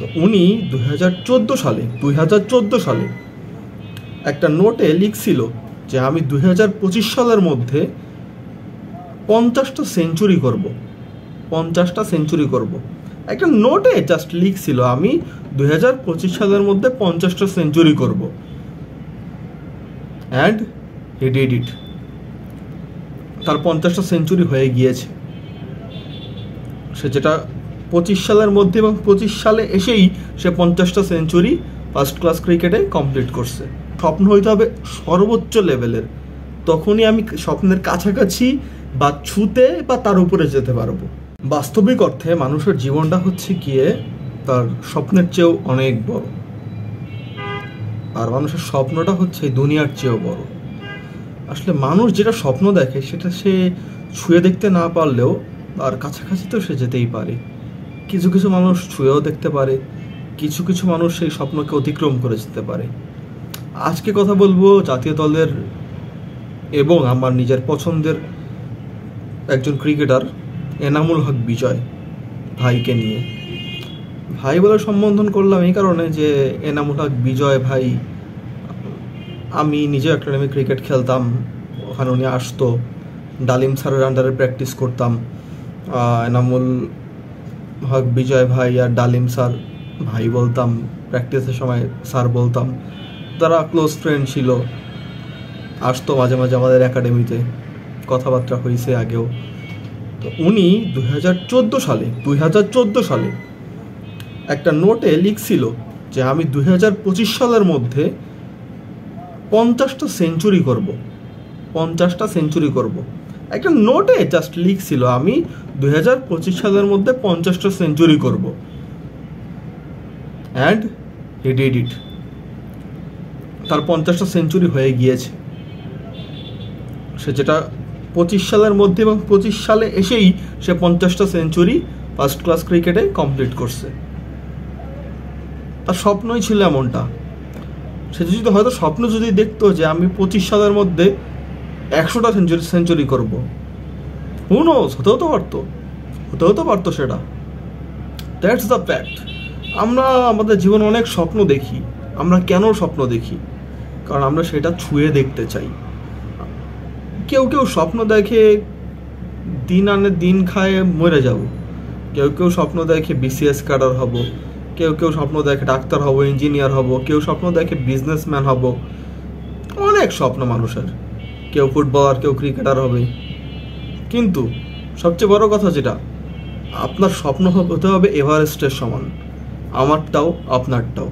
তো উনি 2014 সালে একটা নোটে লিখছিল যে আমি 2025 সালের মধ্যে 50টা সেঞ্চুরি করব, 50টা সেঞ্চুরি করব। একটা নোটে জাস্ট লিখছিল আমি 2025 সালের মধ্যে 50টা সেঞ্চুরি করব, অ্যান্ড হি ডিড ইট। তার 50টা সেঞ্চুরি হয়ে গিয়েছে। সে যেটা 25 সালের মধ্যে এবং 25 সালে এসেই সে 50টা সেঞ্চুরি ফার্স্ট ক্লাস ক্রিকেটে কমপ্লিট করছে। স্বপ্ন হইতে হবে সর্বোচ্চ লেভেলের, তখনই আমি স্বপ্নের কাছাকাছি বা ছুতে বা তার উপরে যেতে পারবো। বাস্তবিক অর্থে মানুষের জীবনটা হচ্ছে গিয়ে তার স্বপ্নের চেয়েও অনেক বড়, আর মানুষের স্বপ্নটা হচ্ছে দুনিয়ার চেয়েও বড়। আসলে মানুষ যেটা স্বপ্ন দেখে সেটা সে ছুঁয়ে দেখতে না পারলেও তার কাছাকাছি তো সে যেতেই পারে। কিছু কিছু মানুষ ছুঁয়েও দেখতে পারে, কিছু কিছু মানুষ সেই স্বপ্নকে অতিক্রম করে যেতে পারে। আজকে কথা বলবো জাতীয় দলের এবং আমার নিজের পছন্দের একজন ক্রিকেটার এনামুল হক বিজয় ভাইকে নিয়ে। ভাই বলে সম্বোধন করলাম এই কারণে যে এনামুল হক বিজয় ভাই, আমি নিজে একাডেমি ক্রিকেট খেলতাম, ওখানে উনি আসতো, ডালিম স্যারের আন্ডারে প্র্যাকটিস করতাম। এনামুল হক বিজয় ভাই আর ডালিম স্যার ভাই বলতাম, প্র্যাকটিসের সময় স্যার বলতাম। তারা ক্লোজ ফ্রেন্ড ছিল, আসতো মাঝে মাঝে আমাদের একাডেমিতে, কথাবার্তা হয়েছে আগেও। তো উনি 2014 সালে একটা নোটে লিখছিল যে আমি 2025 সালের মধ্যে 50টা সেঞ্চুরি করব, 50টা সেঞ্চুরি করব। একটা নোটে জাস্ট লিখছিল আমি 2025 সালের মধ্যে 50টা সেঞ্চুরি করব, অ্যান্ড হি ডিড ইট। তার 50টা সেঞ্চুরি হয়ে গিয়েছে। সে যেটা 25 সালের মধ্যে এবং 25 সালে এসেই সে 50টা সেঞ্চুরি ফার্স্ট ক্লাস ক্রিকেটে কমপ্লিট করছে। তার স্বপ্নই ছিল এমনটা। সে যদি হয়তো স্বপ্ন যদি দেখতো যে আমি 25 সালের মধ্যে 100টা সেঞ্চুরি করব, হু নোস, হতেও তো পারতো সেটা। That's the fact. আমরা আমাদের জীবনে অনেক স্বপ্ন দেখি। আমরা কেন স্বপ্ন দেখি? কারণ আমরা সেটা ছুঁয়ে দেখতে চাই। কেউ কেউ স্বপ্ন দেখে দিন আনে দিন খায় মরে যাব, কেউ কেউ স্বপ্ন দেখে বিসিএস ক্যাডার হব, কেউ কেউ স্বপ্ন দেখে ডাক্তার হব, ইঞ্জিনিয়ার হব, কেউ স্বপ্ন দেখে বিজনেসম্যান হব। অনেক স্বপ্ন মানুষের, কেউ ফুটবলার, কেউ ক্রিকেটার হবে। কিন্তু সবচেয়ে বড় কথা যেটা, আপনার স্বপ্ন হতে হবে এভারেস্টের সমান, আমারটাও আপনারটাও।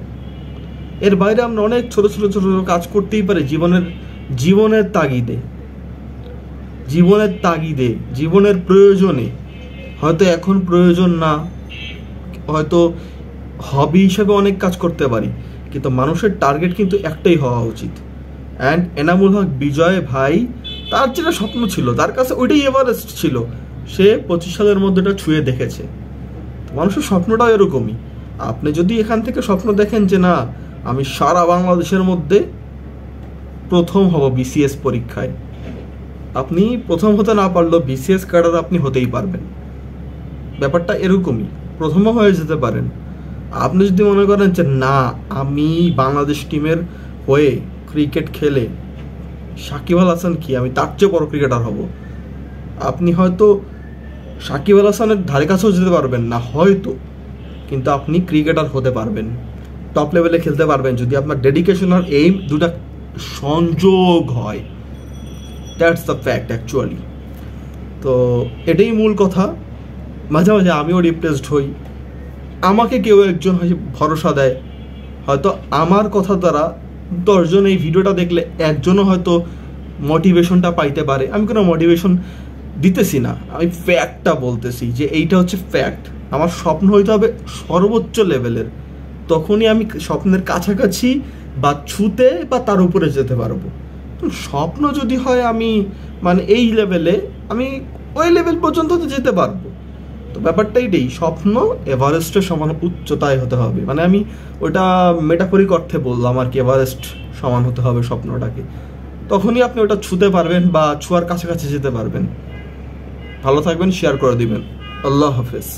এর বাইরে আমরা অনেক ছোট ছোট ছোট ছোট কাজ করতেই পারি জীবনের তাগিদে, জীবনের প্রয়োজনে। হয়তো এখন প্রয়োজন না, হয়তো হবি হিসেবে অনেক কাজ করতে পারি, কিন্তু মানুষের টার্গেট কিন্তু একটাই হওয়া উচিত। অ্যান্ড এনামুল হক বিজয় ভাই, তার যেটা স্বপ্ন ছিল তার কাছে ওইটাই এভারেস্ট ছিল। সে 25 সালের মধ্যে এটা ছুঁয়ে দেখেছে। মানুষের স্বপ্নটাও এরকমই। আপনি যদি এখান থেকে স্বপ্ন দেখেন যে না, আমি সারা বাংলাদেশের মধ্যে প্রথম হব বিসিএস পরীক্ষায়, আপনি প্রথম হতে না পারলেও বিসিএস ক্যাডার আপনি হতেই পারবেন। ব্যাপারটা এরকমই, প্রথমও হয়ে যেতে পারেন। আপনি যদি মনে করেন যে না, আমি বাংলাদেশ টিমের হয়ে ক্রিকেট খেলে সাকিব আল হাসান কি, আমি তার চেয়ে বড় ক্রিকেটার হব, আপনি হয়তো সাকিব আল হাসানের ধারে কাছেও যেতে পারবেন না হয়তো, কিন্তু আপনি ক্রিকেটার হতে পারবেন, টপ লেভেলে খেলতে পারবেন যদি আপনার ডেডিকেশন আর এইম দুটা সংযোগ হয়। That's the fact actually. তো এটাই মূল কথা। মাঝে মাঝে আমিও ডিপ্রেসড হই, আমাকে কেউ একজন হয়তো ভরসা দেয়, হয়তো আমার কথা দ্বারা 10 জন এই ভিডিওটা দেখলে একজনও হয়তো মোটিভেশনটা পাইতে পারে। আমি কোনো মোটিভেশন দিতেছি না, আমি ফ্যাক্টটা বলতেছি যে এইটা হচ্ছে ফ্যাক্ট। আমার স্বপ্ন হইতে হবে সর্বোচ্চ লেভেলের, তখনই আমি স্বপ্নের কাছাকাছি বা ছুতে বা তার উপরে যেতে পারবো। স্বপ্ন যদি হয় আমি মানে এই লেভেলে, আমি ওই লেভেল পর্যন্ত তো যেতে পারবো। তো ব্যাপারটা এইটাই, স্বপ্ন এভারেস্টের সমান উচ্চতায় হতে হবে। মানে আমি ওটা মেটাফরিক অর্থে বললাম আর কি, এভারেস্ট সমান হতে হবে স্বপ্নটাকে, তখনই আপনি ওটা ছুতে পারবেন বা ছোঁয়ার কাছাকাছি যেতে পারবেন। ভালো থাকবেন, শেয়ার করে দিবেন। আল্লাহ হাফেজ।